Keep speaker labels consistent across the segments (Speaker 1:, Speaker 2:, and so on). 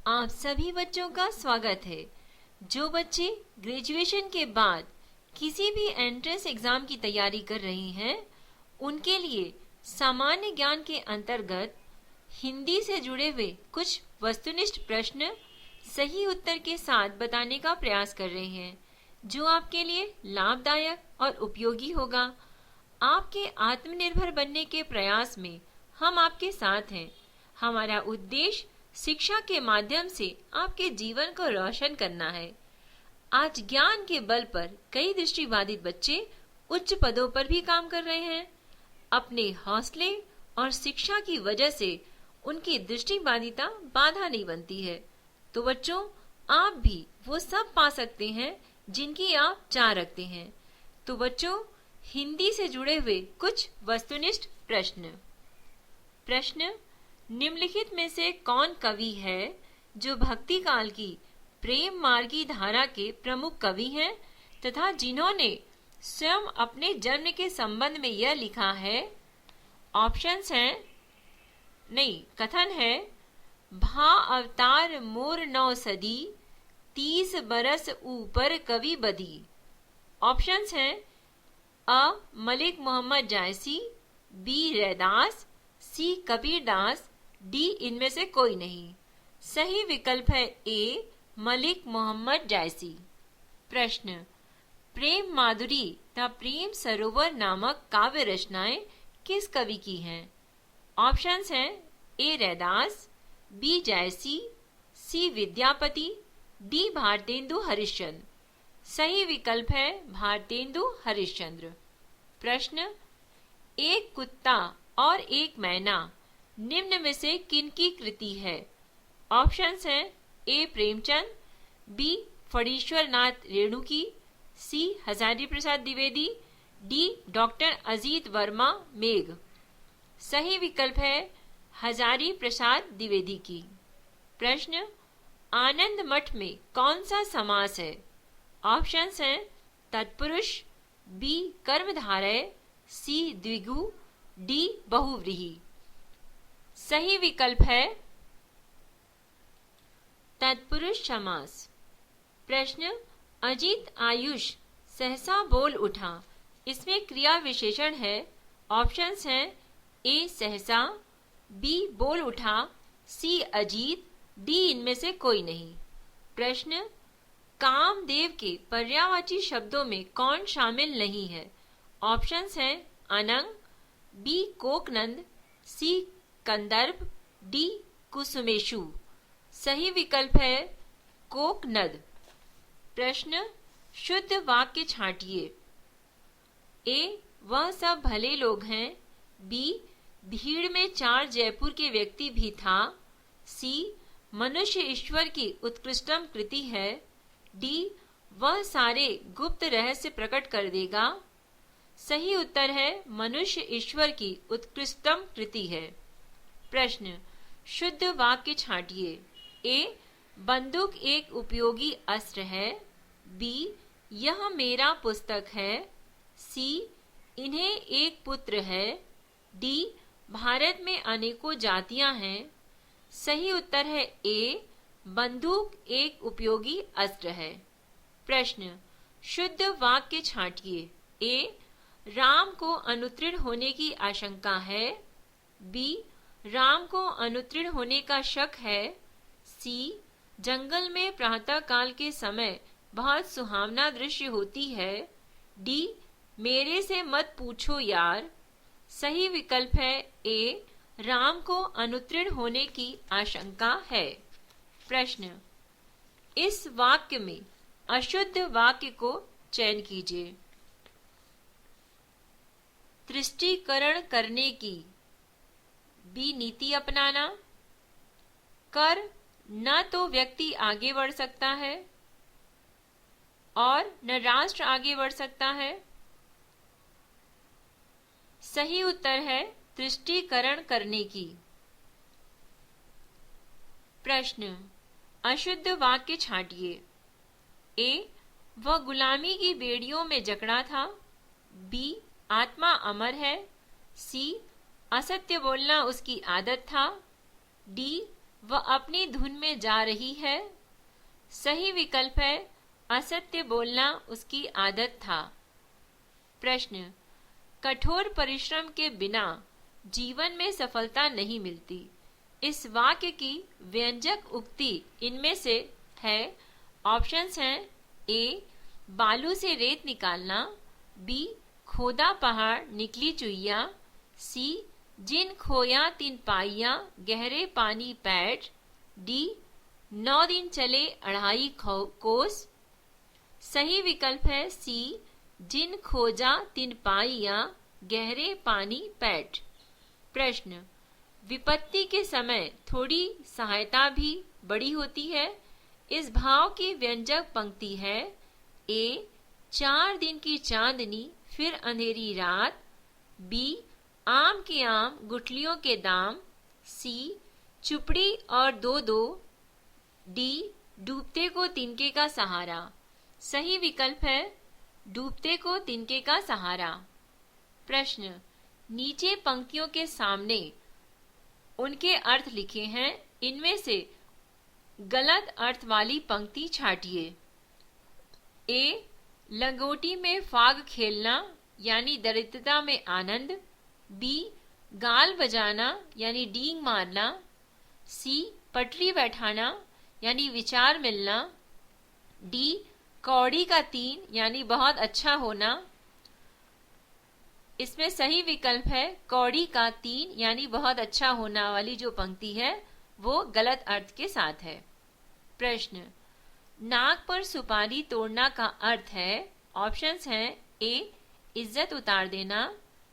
Speaker 1: आप सभी बच्चों का स्वागत है। जो बच्चे ग्रेजुएशन के बाद किसी भी एंट्रेंस एग्जाम की तैयारी कर रहे हैं, उनके लिए सामान्य ज्ञान के अंतर्गत हिंदी से जुड़े हुए कुछ वस्तुनिष्ठ प्रश्न सही उत्तर के साथ बताने का प्रयास कर रहे हैं, जो आपके लिए लाभदायक और उपयोगी होगा। आपके आत्मनिर्भर बनने के प्रयास में हम आपके साथ हैं। हमारा उद्देश्य शिक्षा के माध्यम से आपके जीवन को रोशन करना है। आज ज्ञान के बल पर कई दृष्टिबाधित बच्चे उच्च पदों पर भी काम कर रहे हैं। अपने हौसले और शिक्षा की वजह से उनकी दृष्टिबाधिता बाधा नहीं बनती है। तो बच्चों, आप भी वो सब पा सकते हैं जिनकी आप चाह रखते हैं। तो बच्चों, हिंदी से जुड़े हुए कुछ वस्तुनिष्ठ प्रश्न निम्नलिखित में से कौन कवि है जो भक्ति काल की प्रेम मार्गी धारा के प्रमुख कवि हैं तथा जिन्होंने स्वयं अपने जन्म के संबंध में यह लिखा है? ऑप्शंस हैं, नहीं, कथन है, भा अवतार मोर नौ सदी, 30 बरस ऊपर कवि बदी। ऑप्शंस हैं, अ मलिक मोहम्मद जायसी, बी रैदास, सी कबीरदास, डी इनमें से कोई नहीं। सही विकल्प है ए मलिक मोहम्मद जायसी। प्रश्न, प्रेम माधुरी तथा प्रेम सरोवर नामक काव्य रचनाएं किस कवि की हैं? ऑप्शंस हैं, ए रैदास, बी जायसी, सी विद्यापति, डी भारतेंदु हरिश्चंद्र। सही विकल्प है भारतेंदु हरिश्चंद्र। प्रश्न, एक कुत्ता और एक मैना निम्न में से किनकी कृति है? ऑप्शंस हैं, ए प्रेमचंद, बी फणीश्वर नाथ रेणु की, सी हजारी प्रसाद द्विवेदी, डी डॉक्टर अजीत वर्मा मेघ। सही विकल्प है हजारी प्रसाद द्विवेदी की। प्रश्न, आनंद मठ में कौन सा समास है? ऑप्शंस हैं, तत्पुरुष, बी कर्मधारय, सी द्विगु, डी बहुव्रीहि। सही विकल्प है तत्पुरुष समास। प्रश्न, अजीत आयुष सहसा बोल उठा, इसमें क्रिया विशेषण है। ऑप्शंस हैं, ए सहसा, बी बोल उठा, सी अजीत, डी इनमें से कोई नहीं। प्रश्न, कामदेव के पर्यायवाची शब्दों में कौन शामिल नहीं है? ऑप्शंस हैं, अनंग, बी कोकनंद, सी कंदर्प, डी कुसुमेशु। सही विकल्प है कोकनद। प्रश्न, शुद्ध वाक्य छांटिए। ए वह सब भले लोग हैं, बी भीड़ में 4 जयपुर के व्यक्ति भी था, सी मनुष्य ईश्वर की उत्कृष्टम कृति है, डी वह सारे गुप्त रहस्य प्रकट कर देगा। सही उत्तर है मनुष्य ईश्वर की उत्कृष्टम कृति है। प्रश्न, शुद्ध वाक्य छांटिए। ए बंदूक एक उपयोगी अस्त्र है, बी यह मेरा पुस्तक है, सी इन्हें एक पुत्र है, डी भारत में अनेकों जातियां हैं। सही उत्तर है ए बंदूक एक उपयोगी अस्त्र है। प्रश्न, शुद्ध वाक्य छांटिए। ए राम को अनुत्तीर्ण होने की आशंका है, बी राम को अनुत्तीर्ण होने का शक है, सी जंगल में प्रातः काल के समय बहुत सुहावना दृश्य होती है, डी मेरे से मत पूछो यार। सही विकल्प है ए राम को अनुत्तीर्ण होने की आशंका है। प्रश्न, इस वाक्य में अशुद्ध वाक्य को चयन कीजिए। तुष्टीकरण करने की, बी नीति अपनाना, कर न तो व्यक्ति आगे बढ़ सकता है और न राष्ट्र आगे बढ़ सकता है। सही उत्तर है तुष्टीकरण करने की। प्रश्न, अशुद्ध वाक्य छांटिए। ए वह गुलामी की बेड़ियों में जकड़ा था, बी आत्मा अमर है, सी असत्य बोलना उसकी आदत था, डी वह अपनी धुन में जा रही है। सही विकल्प है असत्य बोलना उसकी आदत था। प्रश्न, कठोर परिश्रम के बिना जीवन में सफलता नहीं मिलती। इस वाक्य की व्यंजक उक्ति इनमें से है। ऑप्शंस हैं ए, बालू से रेत निकालना, बी, खोदा पहाड़ निकली चुइया, सी, जिन खोया तिन पाइया गहरे पानी पैठ, डी, 9 दिन चले 2.5 कोस। सही विकल्प है सी, जिन खोजा तिन पाइया गहरे पानी पैठ। प्रश्न, विपत्ति के समय थोड़ी सहायता भी बड़ी होती है। इस भाव की व्यंजक पंक्ति है ए, 4 दिन की चांदनी फिर अंधेरी रात, बी, आम के आम गुठलियों के दाम, सी, चुपड़ी और 2-2, डी, डूबते को तिनके का सहारा। सही विकल्प है डूबते को तिनके का सहारा। प्रश्न, नीचे पंक्तियों के सामने उनके अर्थ लिखे हैं। इनमें से गलत अर्थ वाली पंक्ति छांटिए। ए, लंगोटी में फाग खेलना यानी दरिद्रता में आनंद, बी, गाल बजाना यानी डींग मारना, सी, पटरी बैठाना यानी विचार मिलना, डी, कौड़ी का 3 यानी बहुत अच्छा होना। इसमें सही विकल्प है कौड़ी का 3 यानी बहुत अच्छा होना वाली जो पंक्ति है वो गलत अर्थ के साथ है। प्रश्न, नाक पर सुपारी तोड़ना का अर्थ है। ऑप्शंस हैं ए, इज्जत उतार देना,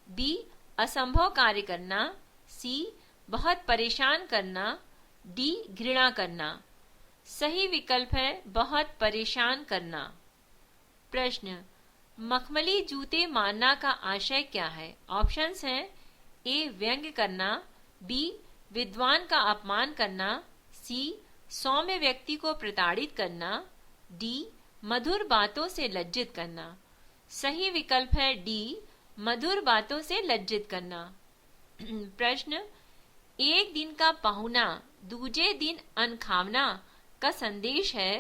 Speaker 1: बी, असंभव कार्य करना, सी, बहुत परेशान करना, डी, घृणा करना। सही विकल्प है बहुत परेशान करना। प्रश्न, मखमली जूते मारना का आशय क्या है। ऑप्शंस हैं ए, व्यंग्य करना, बी, विद्वान का अपमान करना, सी, सौम्य व्यक्ति को प्रताड़ित करना, डी, मधुर बातों से लज्जित करना। सही विकल्प है डी, मधुर बातों से लज्जित करना। प्रश्न, एक दिन का पहुना दूजे दिन अनखावना का संदेश है।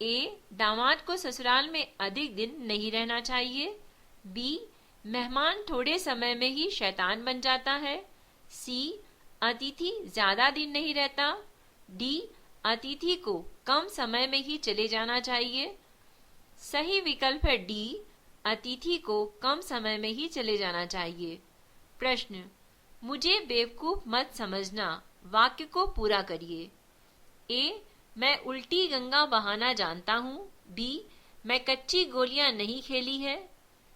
Speaker 1: ए, दामाद को ससुराल में अधिक दिन नहीं रहना चाहिए, बी, मेहमान थोड़े समय में ही शैतान बन जाता है, सी, अतिथि ज्यादा दिन नहीं रहता, डी, अतिथि को कम समय में ही चले जाना चाहिए। सही विकल्प है डी, अतिथि को कम समय में ही चले जाना चाहिए। प्रश्न, मुझे बेवकूफ मत समझना वाक्य को पूरा करिए। ए, मैं उल्टी गंगा बहाना जानता हूँ, बी, मैं कच्ची गोलियां नहीं खेली है,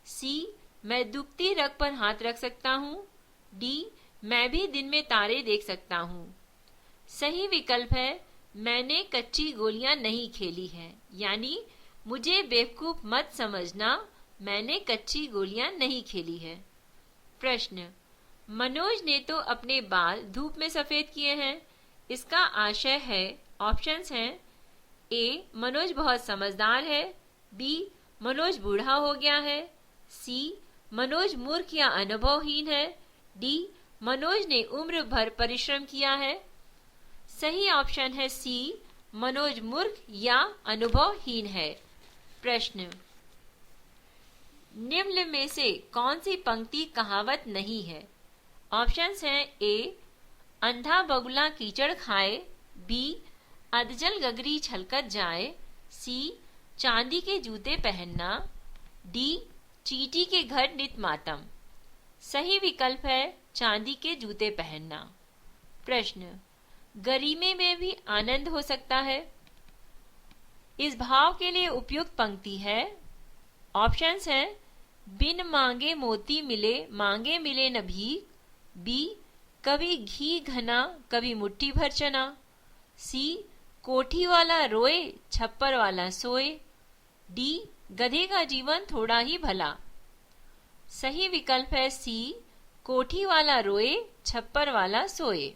Speaker 1: सी, मैं दुखती रग पर हाथ रख सकता हूँ, डी, मैं भी दिन में तारे देख सकता हूँ। सही विकल्प है मैंने कच्ची गोलियां नहीं खेली है, यानी मुझे बेवकूफ मत समझना, मैंने कच्ची गोलियां नहीं खेली है। प्रश्न, मनोज ने तो अपने बाल धूप में सफेद किए हैं। इसका आशय है। ऑप्शंस हैं ए, मनोज बहुत समझदार है, बी, मनोज बूढ़ा हो गया है, सी, मनोज मूर्ख या अनुभवहीन है, डी, मनोज ने उम्र भर परिश्रम किया है। सही ऑप्शन है सी, मनोज मूर्ख या अनुभवहीन है। प्रश्न, निम्न में से कौन सी पंक्ति कहावत नहीं है। ऑप्शंस हैं ए, अंधा बगुला कीचड़ खाए, बी, अधजल गगरी छलकत जाए, सी, चांदी के जूते पहनना, डी, चींटी के घर नित मातम। सही विकल्प है चांदी के जूते पहनना। प्रश्न, गरीमे में भी आनंद हो सकता है। इस भाव के लिए उपयुक्त पंक्ति है। ऑप्शंस हैं बिन मांगे मोती मिले, मांगे मिले न भीख, बी, कभी घी घना कभी मुट्ठी भर चना, सी, कोठी वाला रोए छप्पर वाला सोए, डी, गधे का जीवन थोड़ा ही भला। सही विकल्प है सी, कोठी वाला रोए छप्पर वाला सोए।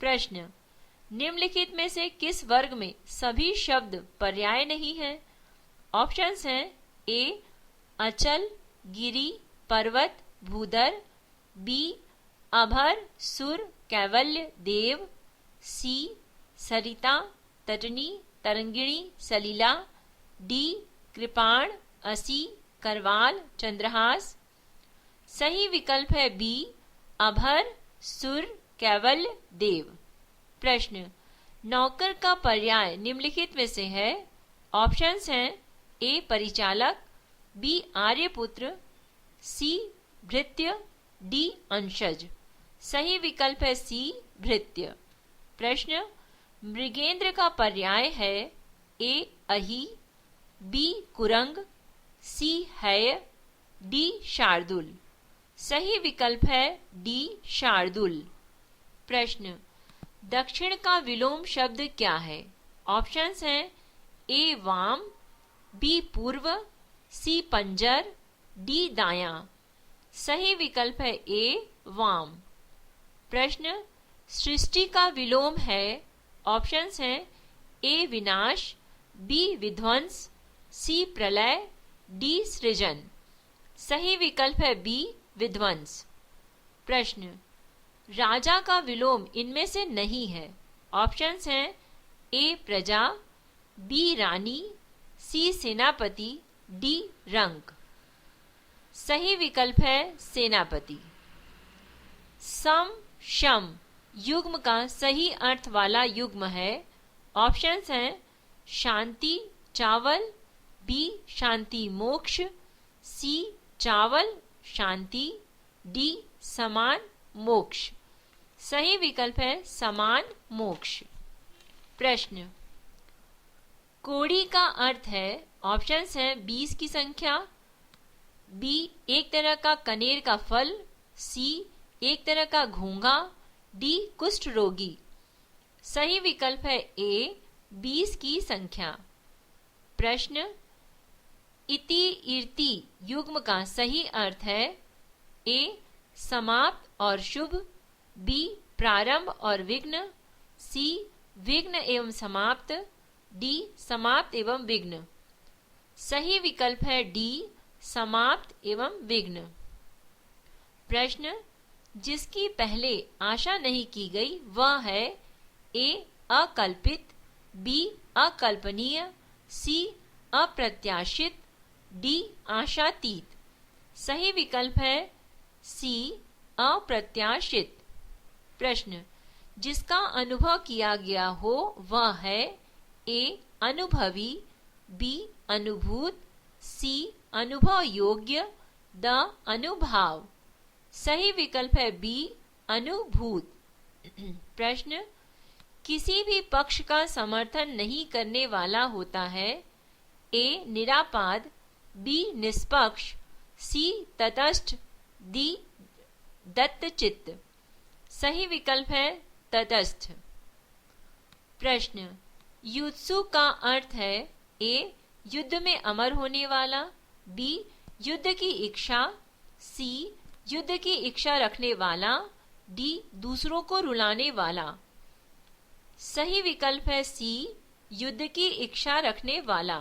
Speaker 1: प्रश्न, निम्नलिखित में से किस वर्ग में सभी शब्द पर्याय नहीं है। ऑप्शंस हैं ए, अचल, गिरी, पर्वत, भूधर, बी, अभर, सुर, कैवल्य, देव, सी सरिता तटनी तरंगिणी सलीला, डी कृपाण असी करवाल चंद्रहास। सही विकल्प है बी अभर सुर कैवल्य देव। प्रश्न नौकर का पर्याय निम्नलिखित में से है। ऑप्शंस हैं ए परिचालक, बी आर्यपुत्र, सी भृत्य, डी अंशज। सही विकल्प है सी भृत्य। प्रश्न मृगेंद्र का पर्याय है ए अहि, बी कुरंग, सी हैय, डी शार्दुल। सही विकल्प है डी शार्दुल। प्रश्न दक्षिण का विलोम शब्द क्या है। ऑप्शंस हैं ए वाम, बी पूर्व, सी पंजर, डी दायां। सही विकल्प है ए वाम। प्रश्न सृष्टि का विलोम है। ऑप्शंस हैं ए विनाश, बी विध्वंस, सी प्रलय, डी सृजन। सही विकल्प है बी विध्वंस। प्रश्न राजा का विलोम इनमें से नहीं है। ऑप्शंस हैं ए प्रजा, बी रानी, सी सेनापति, डी रंक। सही विकल्प है सेनापति। सम शम युग्म का सही अर्थ वाला युग्म है। ऑप्शंस हैं शांति चावल, बी शांति मोक्ष, सी चावल शांति, डी समान मोक्ष। सही विकल्प है समान मोक्ष। प्रश्न कोड़ी का अर्थ है। ऑप्शंस हैं 20 की संख्या, बी एक तरह का कनेर का फल, सी एक तरह का घोंघा, डी कुष्ठ रोगी। सही विकल्प है ए 20 की संख्या। प्रश्न इति इर्ति युग्म का सही अर्थ है ए समाप्त और शुभ, बी प्रारंभ और विघ्न, सी विघ्न एवं समाप्त, डी समाप्त एवं विघ्न। सही विकल्प है डी समाप्त एवं विघ्न। प्रश्न जिसकी पहले आशा नहीं की गई वह है ए अकल्पित, बी अकल्पनीय, सी अप्रत्याशित, डी आशातीत। सही विकल्प है सी अप्रत्याशित। प्रश्न जिसका अनुभव किया गया हो वह है ए अनुभवी, बी अनुभूत, सी अनुभव योग्य, द अनुभाव। सही विकल्प है बी अनुभूत। प्रश्न किसी भी पक्ष का समर्थन नहीं करने वाला होता है। ए निरापाद, बी निष्पक्ष, सी तटस्थ, डी दत्तचित्त। सही विकल्प है तटस्थ। प्रश्न युत्सु का अर्थ है ए युद्ध में अमर होने वाला, बी युद्ध की इच्छा, सी युद्ध की इच्छा रखने वाला, डी दूसरों को रुलाने वाला। सही विकल्प है सी युद्ध की इच्छा रखने वाला।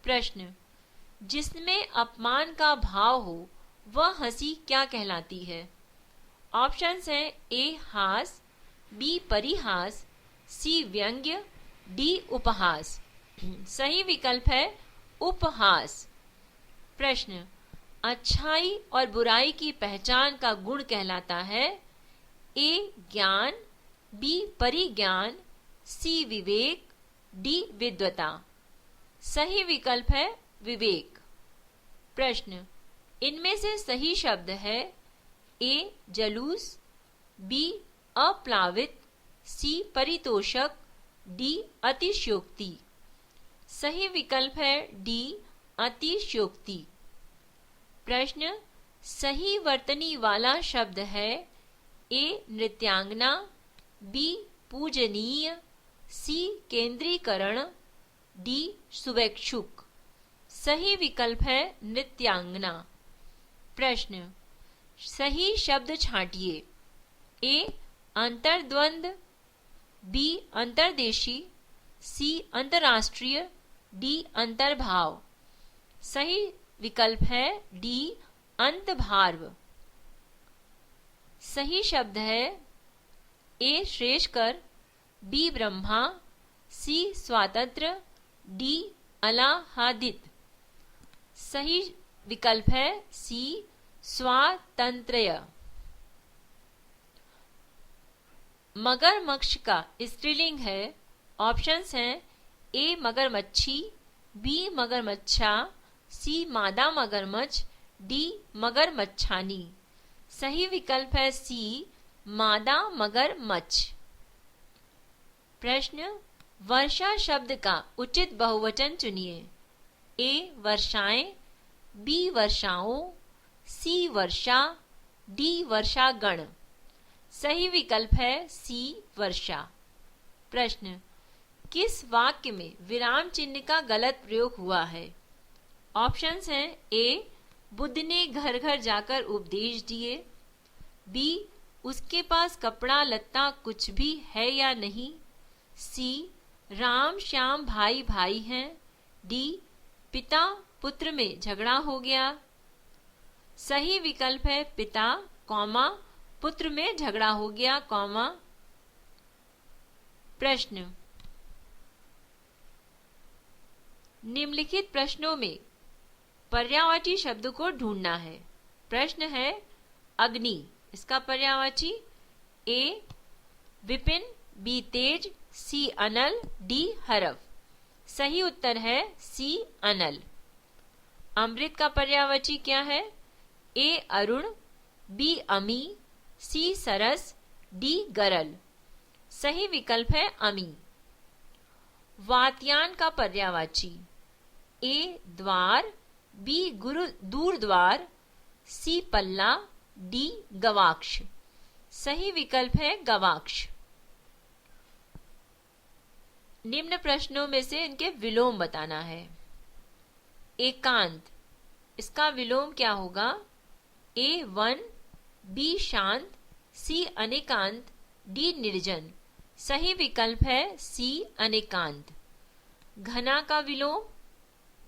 Speaker 1: प्रश्न जिसमें अपमान का भाव हो वह हंसी क्या कहलाती है। ऑप्शंस हैं ए हास, बी परिहास, सी व्यंग्य, डी उपहास। सही विकल्प है उपहास। प्रश्न अच्छाई और बुराई की पहचान का गुण कहलाता है ए ज्ञान, बी परिज्ञान, सी विवेक, डी विद्वता। सही विकल्प है विवेक। प्रश्न इनमें से सही शब्द है ए जलूस, बी अप्लावित, सी परितोषक, डी अतिशयोक्ति। सही विकल्प है डी अतिशयोक्ति। प्रश्न सही वर्तनी वाला शब्द है ए नृत्यांगना, बी पूजनीय, सी केंद्रीकरण, डी सुवेक्षुक। सही विकल्प है नृत्यांगना। प्रश्न सही शब्द छांटिए। ए अंतर्द्वंद, बी अंतर्देशी, सी अंतर्राष्ट्रीय, डी अंतर्भाव। सही विकल्प है डी अंतभार्व। सही शब्द है ए श्रेष्ठकर, बी ब्रह्मा, सी स्वातंत्र, डी अलाहादित। सही विकल्प है सी स्वातंत्र्य। मगरमच्छ का स्त्रीलिंग है। ऑप्शंस हैं ए मगरमच्छी, बी मगरमच्छा, सी मादा मगरमच्छ, डी मगरमच्छानी। सही विकल्प है सी मादा मगरमच्छ। प्रश्न वर्षा शब्द का उचित बहुवचन चुनिए। ए वर्षाएं, बी वर्षाओं, सी वर्षा, डी वर्षागण। सही विकल्प है सी वर्षा। प्रश्न किस वाक्य में विराम चिन्ह का गलत प्रयोग हुआ है? ऑप्शंस हैं ए बुद्ध ने घर घर जाकर उपदेश दिए, बी उसके पास कपड़ा लत्ता कुछ भी है या नहीं, सी राम श्याम भाई भाई हैं, डी पिता पुत्र में झगड़ा हो गया। सही विकल्प है पिता कौमा पुत्र में झगड़ा हो गया कौमा। प्रश्न निम्नलिखित प्रश्नों में पर्यायवाची शब्द को ढूंढना है। प्रश्न है अग्नि, इसका पर्यायवाची ए विपिन, बी तेज, सी अनल, डी हरव। सही उत्तर है सी अनल। अमृत का पर्यायवाची क्या है? ए अरुण, बी अमी, सी सरस, डी गरल। सही विकल्प है अमी। वात्यान का पर्यायवाची ए द्वार, बी दूरद्वार, सी पल्ला, डी गवाक्ष। सही विकल्प है गवाक्ष। निम्न प्रश्नों में से इनके विलोम बताना है। एकांत, इसका विलोम क्या होगा? ए वन, बी शांत, सी अनेकांत, डी निर्जन। सही विकल्प है सी अनेकांत। घना का विलोम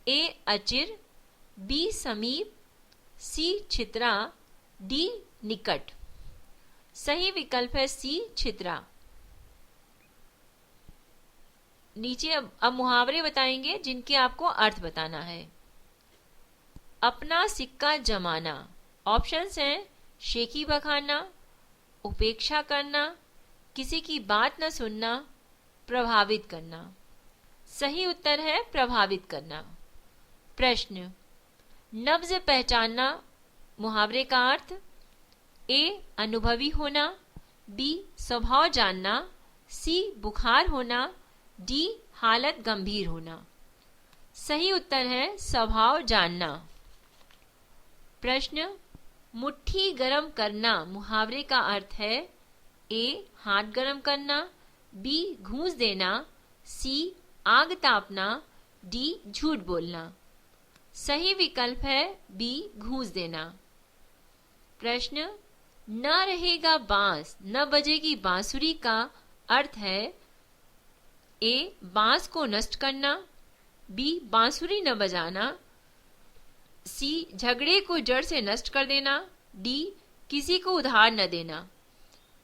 Speaker 1: ए अचिर, बी समीप, सी छित्रा, डी निकट। सही विकल्प है सी छित्रा। नीचे अब मुहावरे बताएंगे जिनके आपको अर्थ बताना है। अपना सिक्का जमाना। ऑप्शंस हैं शेखी बखाना, उपेक्षा करना, किसी की बात न सुनना, प्रभावित करना। सही उत्तर है प्रभावित करना। प्रश्न नब्ज पहचानना। मुहावरे का अर्थ ए अनुभवी होना, बी स्वभाव जानना, सी बुखार होना, डी हालत गंभीर होना। सही उत्तर है स्वभाव जानना। प्रश्न मुट्ठी गरम करना। मुहावरे का अर्थ है ए हाथ गरम करना, बी घूंस देना, सी आग तापना, डी झूठ बोलना। सही विकल्प है बी घूंस देना। प्रश्न न रहेगा बांस न बजेगी बांसुरी का अर्थ है ए बांस को नष्ट करना, बी बांसुरी न बजाना, सी झगड़े को जड़ से नष्ट कर देना, डी किसी को उधार न देना।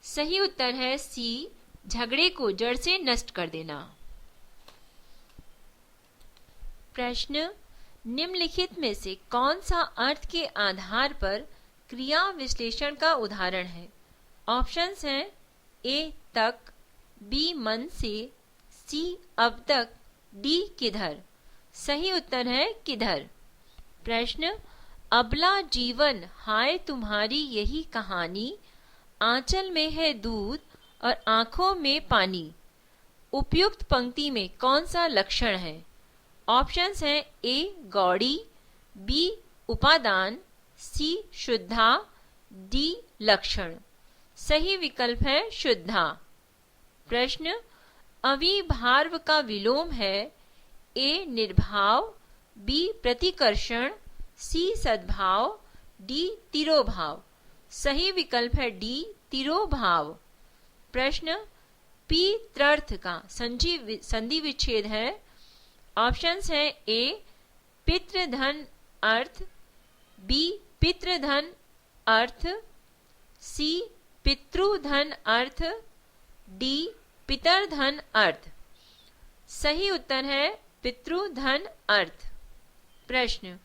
Speaker 1: सही उत्तर है सी झगड़े को जड़ से नष्ट कर देना। प्रश्न निम्नलिखित में से कौन सा अर्थ के आधार पर क्रिया विश्लेषण का उदाहरण है? ऑप्शंस हैं ए तक, बी मन से, सी अब तक, डी किधर। सही उत्तर है किधर। प्रश्न अबला जीवन हाय तुम्हारी यही कहानी, आंचल में है दूध और आंखों में पानी। उपयुक्त पंक्ति में कौन सा लक्षण है? ऑप्शंस हैं ए गौड़ी, बी उपादान, सी शुद्धा, डी लक्षण। सही विकल्प है शुद्धा। प्रश्न अविभार्व का विलोम है ए निर्भाव, बी प्रतिकर्षण, सी सद्भाव, डी तिरोभाव। सही विकल्प है डी तिरोभाव। प्रश्न पी त्रर्थ का संधि विच्छेद है। ऑप्शंस हैं ए पितृधन अर्थ, बी पितृधन अर्थ, सी पितृधन अर्थ, डी पितरधन अर्थ। सही उत्तर है पितृधन अर्थ। प्रश्न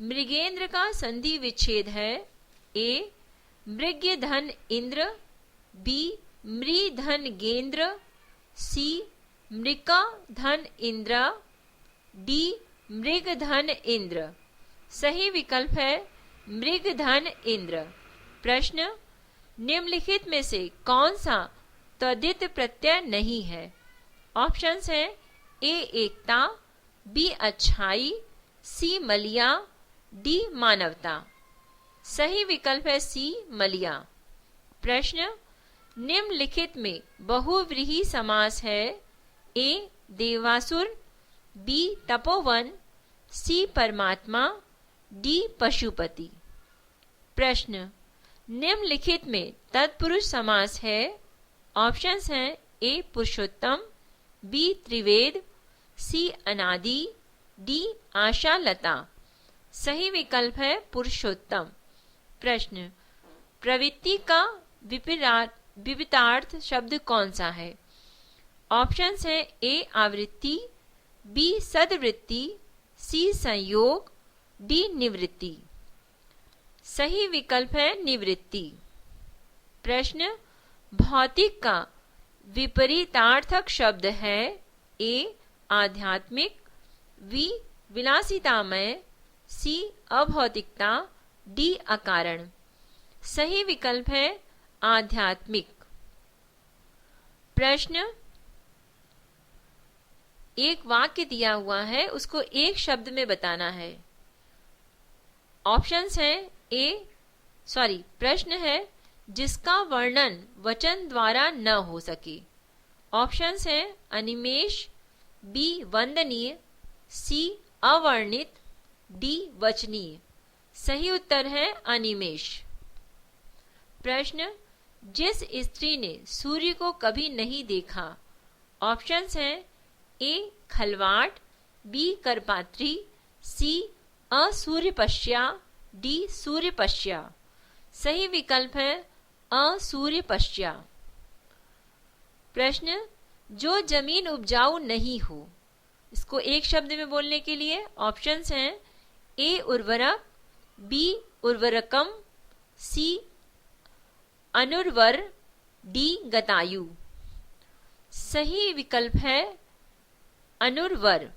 Speaker 1: मृगेंद्र का संधि विच्छेद है। ए मृग्यधन इंद्र, बी मृधन गेंद्र, सी मृका धन इंद्र, डी मृगधन इंद्र। सही विकल्प है मृगधन इंद्र। प्रश्न निम्नलिखित में से कौन सा तद्धित प्रत्यय नहीं है? ऑप्शंस हैं ए एकता, बी अच्छाई, सी मलिया, डी मानवता। सही विकल्प है सी मलिया। प्रश्न निम्नलिखित में बहुव्रीहि समास है। ए देवासुर, बी तपोवन, सी परमात्मा, डी पशुपति। प्रश्न निम्नलिखित में तत्पुरुष समास है। ऑप्शंस हैं ए पुरुषोत्तम, बी त्रिवेद, सी अनादि, डी आशालता। सही विकल्प है पुरुषोत्तम। प्रश्न प्रवृत्ति का विपरीतार्थ शब्द कौन सा है? ऑप्शंस हैं ए आवृत्ति, बी सद्वृत्ति, सी संयोग, डी निवृत्ति। सही विकल्प है निवृत्ति। प्रश्न भौतिक का विपरीतार्थक शब्द है। ए आध्यात्मिक, बी विलासितामय, सी अभौतिकता, डी अकारण। सही विकल्प है आध्यात्मिक। प्रश्न एक वाक्य दिया हुआ है, उसको एक शब्द में बताना है। ऑप्शंस हैं प्रश्न है जिसका वर्णन वचन द्वारा न हो सके। ऑप्शंस हैं अनिमेष, बी वंदनीय, सी अवर्णित, डी वचनीय। सही उत्तर है अनिमेष। प्रश्न जिस स्त्री ने सूर्य को कभी नहीं देखा। ऑप्शंस हैं ए खलवाट, बी करपात्री, सी असूर्यपश्या, डी सूर्यपश्या। सही विकल्प है असूर्यपश्या। प्रश्न जो जमीन उपजाऊ नहीं हो, इसको एक शब्द में बोलने के लिए ऑप्शंस हैं ए उर्वरक, बी उर्वरकम, सी अनुर्वर, डी गतायु। सही विकल्प है अनुर्वर।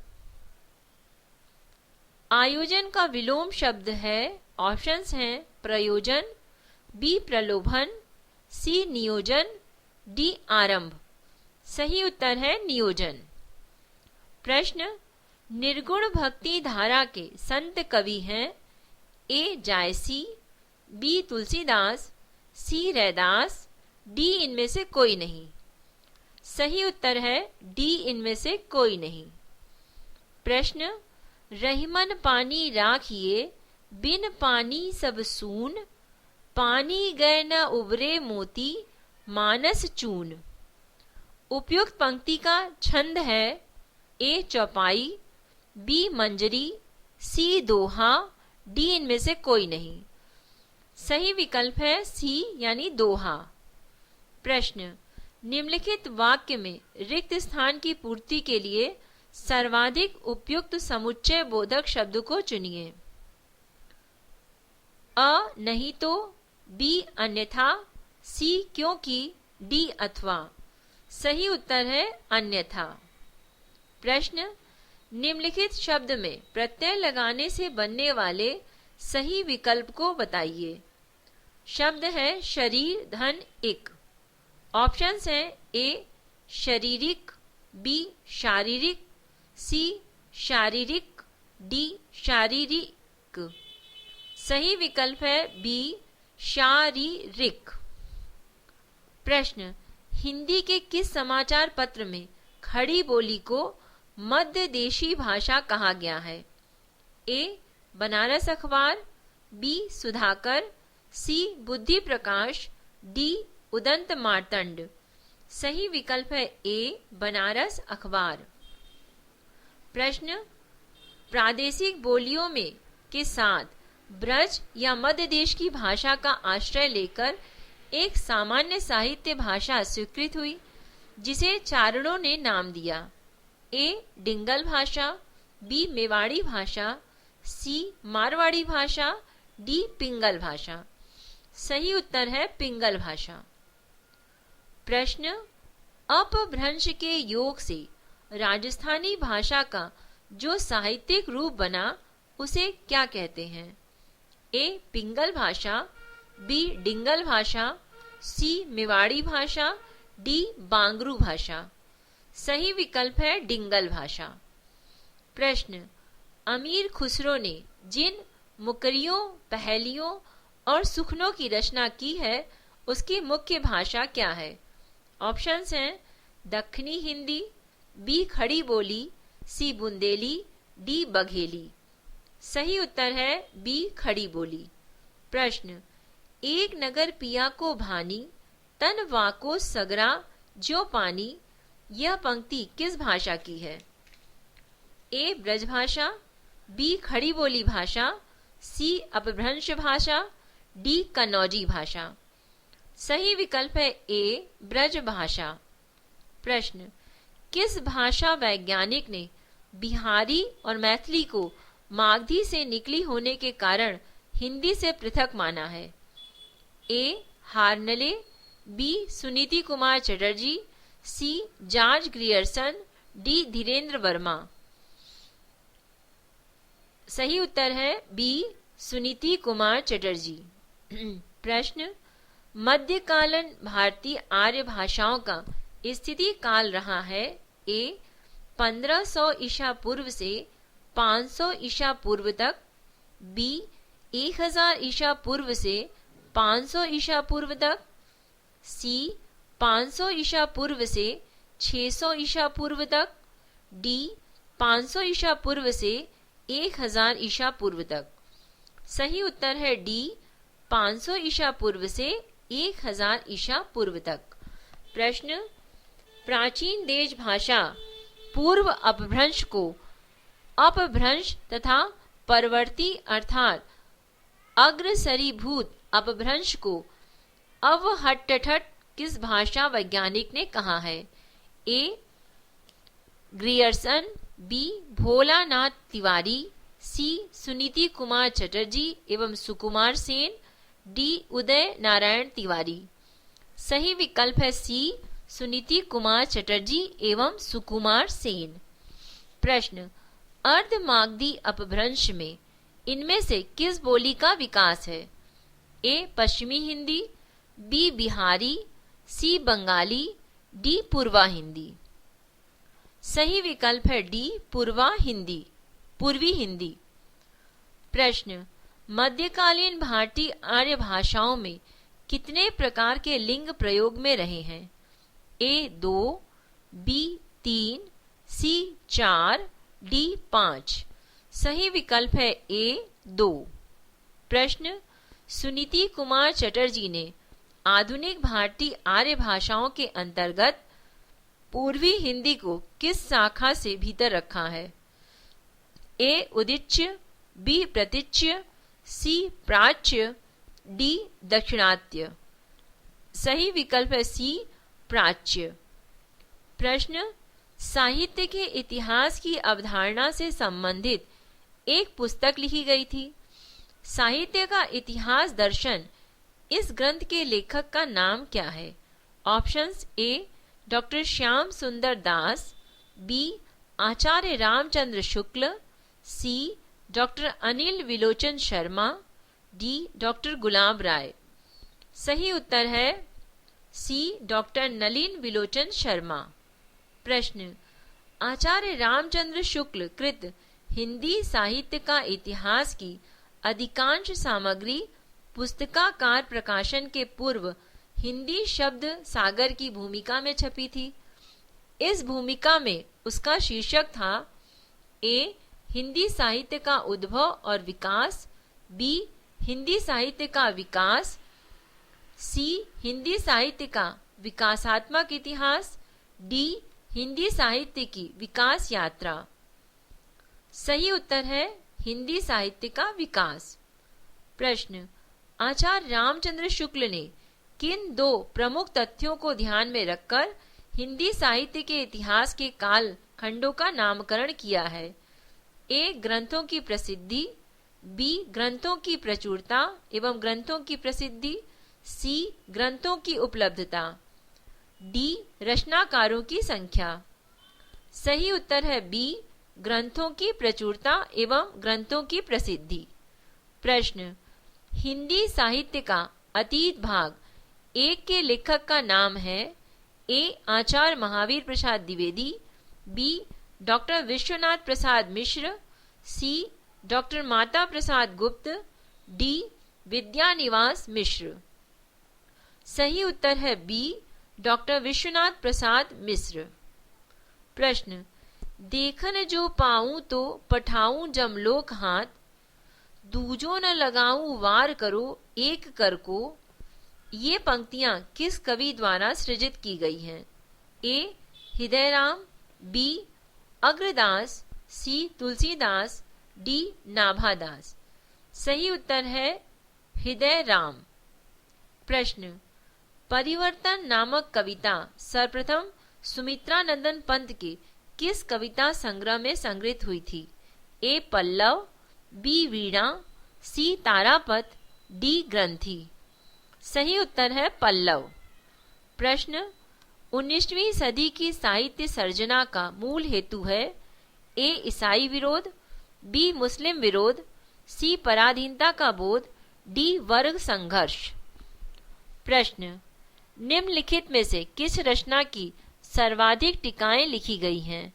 Speaker 1: आयोजन का विलोम शब्द है। ऑप्शंस हैं प्रयोजन, बी प्रलोभन, सी नियोजन, डी आरंभ। सही उत्तर है नियोजन। प्रश्न निर्गुण भक्ति धारा के संत कवि हैं। ए जायसी, बी तुलसीदास, सी रैदास, डी इनमें से कोई नहीं। सही उत्तर है डी इनमें से कोई नहीं। प्रश्न रहीमन पानी राखिए, बिन पानी सब सून, पानी गए न उबरे मोती, मानस चून। उपयुक्त पंक्ति का छंद है ए चौपाई, बी मंजरी, सी दोहा, डी इनमें से कोई नहीं। सही विकल्प है सी यानी दोहा। प्रश्न निम्नलिखित वाक्य में रिक्त स्थान की पूर्ति के लिए सर्वाधिक उपयुक्त समुच्चय बोधक शब्द को चुनिए। अ नहीं तो, बी अन्यथा, सी क्योंकि, डी अथवा। सही उत्तर है अन्यथा। प्रश्न निम्नलिखित शब्द में प्रत्यय लगाने से बनने वाले सही विकल्प को बताइए। शब्द है शरीर धन इक। ऑप्शंस हैं ए शारीरिक, बी शारीरिक, सी शारीरिक, डी शारीरिक। सही विकल्प है बी शारीरिक। प्रश्न हिंदी के किस समाचार पत्र में खड़ी बोली को मध्य देशी भाषा कहा गया है? ए बनारस अखबार, बी सुधाकर, सी बुद्धि प्रकाश, डी उदंत मार्तंड। सही विकल्प है ए बनारस अखबार। प्रश्न प्रादेशिक बोलियों में के साथ ब्रज या मध्य देश की भाषा का आश्रय लेकर एक सामान्य साहित्य भाषा स्वीकृत हुई जिसे चारणों ने नाम दिया? ए डिंगल भाषा, बी मेवाड़ी भाषा, सी मारवाड़ी भाषा, डी पिंगल भाषा। सही उत्तर है पिंगल भाषा। प्रश्न, अपभ्रंश के योग से राजस्थानी भाषा का जो साहित्यिक रूप बना उसे क्या कहते हैं? ए पिंगल भाषा, बी डिंगल भाषा, सी मेवाड़ी भाषा, डी बांगरू भाषा। सही विकल्प है डिंगल भाषा। प्रश्न, अमीर खुसरो ने जिन मुकरियों, पहेलियों और सुखनों की रचना की है उसकी मुख्य भाषा क्या है? ऑप्शंस हैं दक्खनी हिंदी, बी खड़ी बोली, सी बुंदेली, डी बघेली। सही उत्तर है बी खड़ी बोली। प्रश्न, एक नगर पिया को भानी, तन वाको सगरा जो पानी, यह पंक्ति किस भाषा की है? ए ब्रजभाषा, बी खड़ी बोली भाषा, सी अपभ्रंश भाषा, डी कन्नौजी भाषा। सही विकल्प है ए ब्रज भाषा। प्रश्न, किस भाषा वैज्ञानिक ने बिहारी और मैथिली को मागधी से निकली होने के कारण हिंदी से पृथक माना है? A Hoernle, B Suniti Kumar Chatterji, C George Grierson, D Dhirendra Verma. सही उत्तर है बी सुनीति कुमार चटर्जी। प्रश्न, मध्यकालीन भारतीय आर्य भाषाओं का स्थिति काल रहा है? ए 1500 ईसा पूर्व से 500 ईसा पूर्व तक, बी 1000 ईसा पूर्व से 500 ईसा पूर्व तक, सी 500 ईसा पूर्व से 600 ईसा पूर्व तक, डी 500 ईसा पूर्व से 1000 ईसा पूर्व तक। सही उत्तर है डी 500 ईसा पूर्व से 1000 ईसा पूर्व तक। प्रश्न, प्राचीन देश भाषा पूर्व अपभ्रंश को अपभ्रंश तथा परवर्ती अर्थात अग्रसरीभूत अपभ्रंश को अवहट्ठठ किस भाषा वैज्ञानिक ने कहा है? ए ग्रियर्सन, बी भोलानाथ तिवारी, सी सुनीति कुमार चटर्जी एवं सुकुमार सेन, डी उदय नारायण तिवारी। सही विकल्प है सी सुनीति कुमार चटर्जी एवं सुकुमार सेन। प्रश्न, अर्धमागधी अपभ्रंश में इनमें से किस बोली का विकास है? ए पश्चिमी हिंदी, बी बिहारी, सी बंगाली, डी पूर्वा हिंदी। सही विकल्प है डी पूर्वा हिंदी, पूर्वी हिंदी। प्रश्न, मध्यकालीन भारतीय आर्य भाषाओं में कितने प्रकार के लिंग प्रयोग में रहे हैं? ए 2, बी 3, सी 4, डी 5। सही विकल्प है ए 2। प्रश्न, सुनीति कुमार चटर्जी ने आधुनिक भारतीय आर्य भाषाओं के अंतर्गत पूर्वी हिंदी को किस शाखा से भीतर रखा है? ए उदिच्य, बी प्रतीच्य, सी प्राच्य, डी दक्षिणात्य। सही विकल्प है सी प्राच्य। प्रश्न, साहित्य के इतिहास की अवधारणा से संबंधित एक पुस्तक लिखी गई थी। साहित्य का इतिहास दर्शन इस ग्रंथ के लेखक का नाम क्या है? ऑप्शंस ए डॉक्टर श्याम सुंदर दास, बी आचार्य रामचंद्र शुक्ल, सी doctor Anil विलोचन Sharma, D doctor गुलाब राय। सही उत्तर है सी डॉक्टर नलिन विलोचन शर्मा। प्रश्न, आचार्य रामचंद्र शुक्ल कृत हिंदी साहित्य का इतिहास की अधिकांश सामग्री पुस्तकाकार प्रकाशन के पूर्व हिंदी शब्द सागर की भूमिका में छपी थी। इस भूमिका में उसका शीर्षक था ए हिंदी साहित्य का उद्भव और विकास, बी हिंदी साहित्य का विकास, सी हिंदी साहित्य का विकासात्मक इतिहास, डी हिंदी साहित्य की विकास यात्रा। सही उत्तर है हिंदी साहित्य का विकास। प्रश्न, आचार्य रामचंद्र शुक्ल ने किन दो प्रमुख तथ्यों को ध्यान में रखकर हिंदी साहित्य के इतिहास के काल खंडों का नामकरण किया है? ए. ग्रंथों की प्रसिद्धि, बी. ग्रंथों की प्रचुरता एवं ग्रंथों की प्रसिद्धि, सी. ग्रंथों की उपलब्धता, डी. रचनाकारों की संख्या। सही उत्तर है बी. ग्रंथों की प्रचुरता एवं ग्रंथों की प्रसिद्धि। प्रश्न, हिंदी साहित्य का अतीत भाग एक के लेखक का नाम है? ए. आचार्य महावीर प्रसाद द्विवेदी, बी. डॉक्टर विश्वनाथ प्रसाद मिश्र, सी. डॉक्टर माता प्रसाद गुप्त, डी. विद्यानिवास मिश्र। सही उत्तर है बी. डॉक्टर विश्वनाथ प्रसाद मिश्र। प्रश्न, देखन जो पाऊं तो पठाऊं जमलोक हाथ, दूजो न लगाऊं वार करो एक कर को, ये पंक्तियां किस कवि द्वारा सृजित की गई हैं? ए. हृदयराम, बी. अग्रदास, सी. तुलसीदास, डी. नाभादास। सही उत्तर है हृदयराम। प्रश्न, परिवर्तन नामक कविता सर्वप्रथम सुमित्रानंदन पंत के किस कविता संग्रह में संग्रहित हुई थी? ए. पल्लव, बी. वीणा, सी. तारापथ, डी. ग्रंथि। सही उत्तर है पल्लव। प्रश्न, 19वीं सदी की साहित्य सर्जना का मूल हेतु है? ए. ईसाई विरोध, बी. मुस्लिम विरोध, सी. पराधीनता का बोध, डी. वर्ग संघर्ष। प्रश्न, निम्नलिखित में से किस रचना की सर्वाधिक टीकाएं लिखी गई हैं?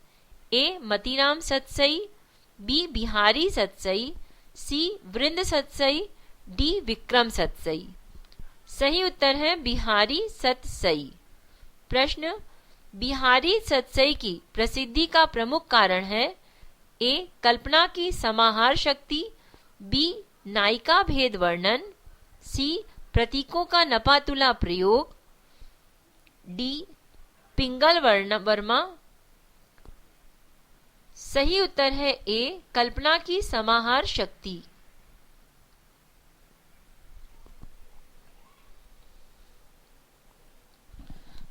Speaker 1: ए. मतीराम सतसई, बी. बिहारी सतसई, सी. वृंद सतसई, डी. विक्रम सतसई। सही उत्तर है बिहारी सतसई। प्रश्न, बिहारी सतसई की प्रसिद्धि का प्रमुख कारण है? ए. कल्पना की समाहार शक्ति, बी. नायिका भेद वर्णन, सी. प्रतीकों का नपातुला प्रयोग, डी. पिंगल वर्मा। सही उत्तर है ए. कल्पना की समाहार शक्ति।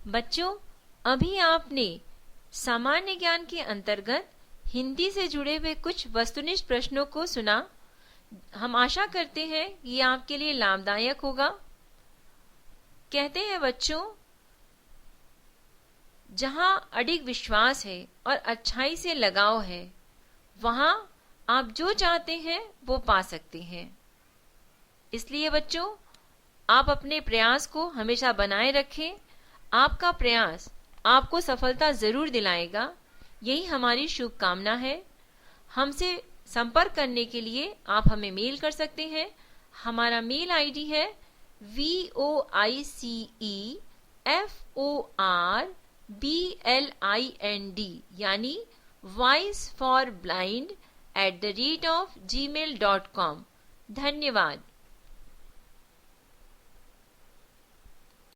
Speaker 1: बच्चों, अभी आपने सामान्य ज्ञान के अंतर्गत हिंदी से जुड़े हुए कुछ वस्तुनिष्ठ प्रश्नों को सुना। हम आशा करते हैं ये आपके लिए लाभदायक होगा। कहते हैं बच्चों, जहां अडिग विश्वास है और अच्छाई से लगाव है, वहां आप जो चाहते हैं वो पा सकते हैं। इसलिए बच्चों, आप अपने प्रयास को हमेशा बनाए रखें। आपका प्रयास आपको सफलता जरूर दिलाएगा, यही हमारी शुभकामना है। हमसे संपर्क करने के लिए आप हमें मेल कर सकते हैं। हमारा मेल आईडी है voiceforblind यानी voiceforblind@gmail.com। धन्यवाद।